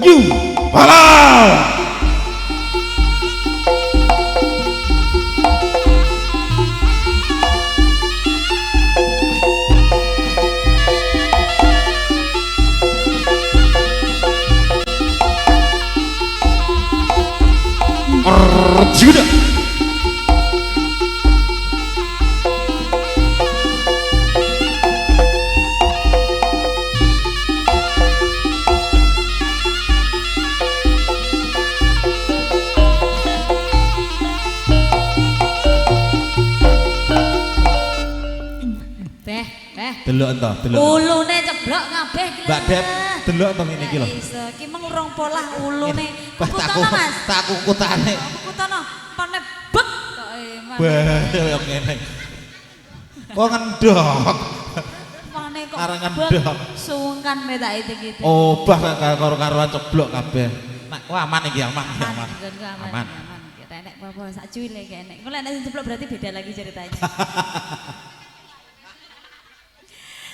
New Balap. Arjuna. Delok ento, delok. Ulune ceblok kabeh ki. Mbak Dep, delok ento ngene iki lho. Iso, ki mung urung polah ulune. Takku Mas. takku kutane. Kutono, pane bek kok Wah, yo ngene. Kok ngendok. Pane kok Areng ngendok. sungkan me tak itu-gitu. Obah karo-karuan ceblok kabeh. Nah, wah aman iki aman. Aman. Kita enek apa sak cuwile ki enek. Engko lek nek ceblok berarti beda lagi ceritanya.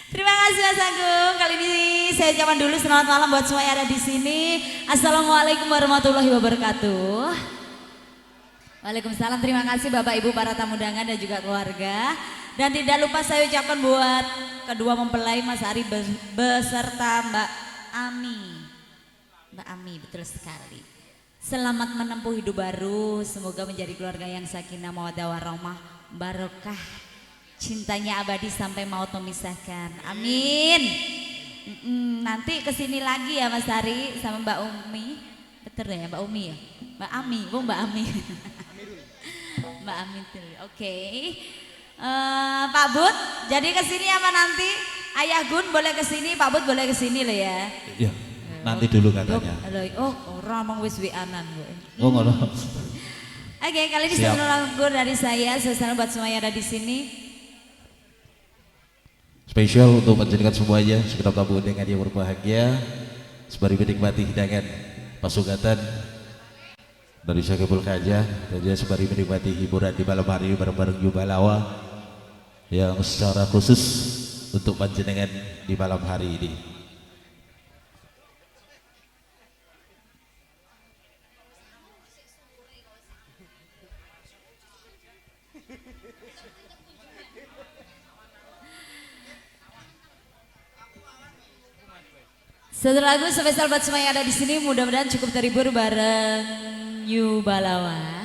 Terima kasih Mas Agung. Kali ini saya ucapkan dulu selamat malam buat semua yang ada di sini. Assalamualaikum warahmatullahi wabarakatuh. Waalaikumsalam. Terima kasih Bapak Ibu para tamu undangan dan juga keluarga. Dan tidak lupa saya ucapkan buat kedua mempelai Mas Ari beserta Mbak Ami. Mbak Ami betul sekali. Selamat menempuh hidup baru. Semoga menjadi keluarga yang sakinah mawaddah warahmah, barokah. Cintanya abadi sampai maut memisahkan. Amin. Nanti kesini lagi ya Mas Ari sama Mbak Umi. Betul ya Mbak Umi ya? Mbak Ami, Mbak Ami. Mbak Ami tuh. Oke. Pak Bud, jadi kesini apa nanti? Ayah Gun boleh kesini, Pak Bud boleh kesini loh ya. Iya. Nanti dulu katanya. Oh, orang mau wis wianan gue. Oh ngono. Oke, kali ini satu lagu dari saya, spesial buat semua yang ada di sini. Spesial untuk menjadikan semuanya segenap tamu undangan yang berbahagia, sembari menikmati hidangan pasugatan dari Syakibul Kaja, dan juga sembari menikmati hiburan di malam hari bareng-bareng Yubalawa yang secara khusus untuk panjenengan di malam hari ini. Satu lagu spesial buat semua yang ada di sini, mudah-mudahan cukup terhibur bareng New Balawa.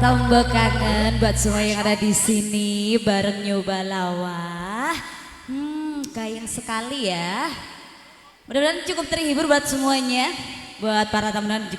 Tambah kangen buat semua yang ada di sini bareng nyoba lawah. Kayang sekali ya. Mudah-mudahan cukup terhibur buat semuanya, buat para tamu dan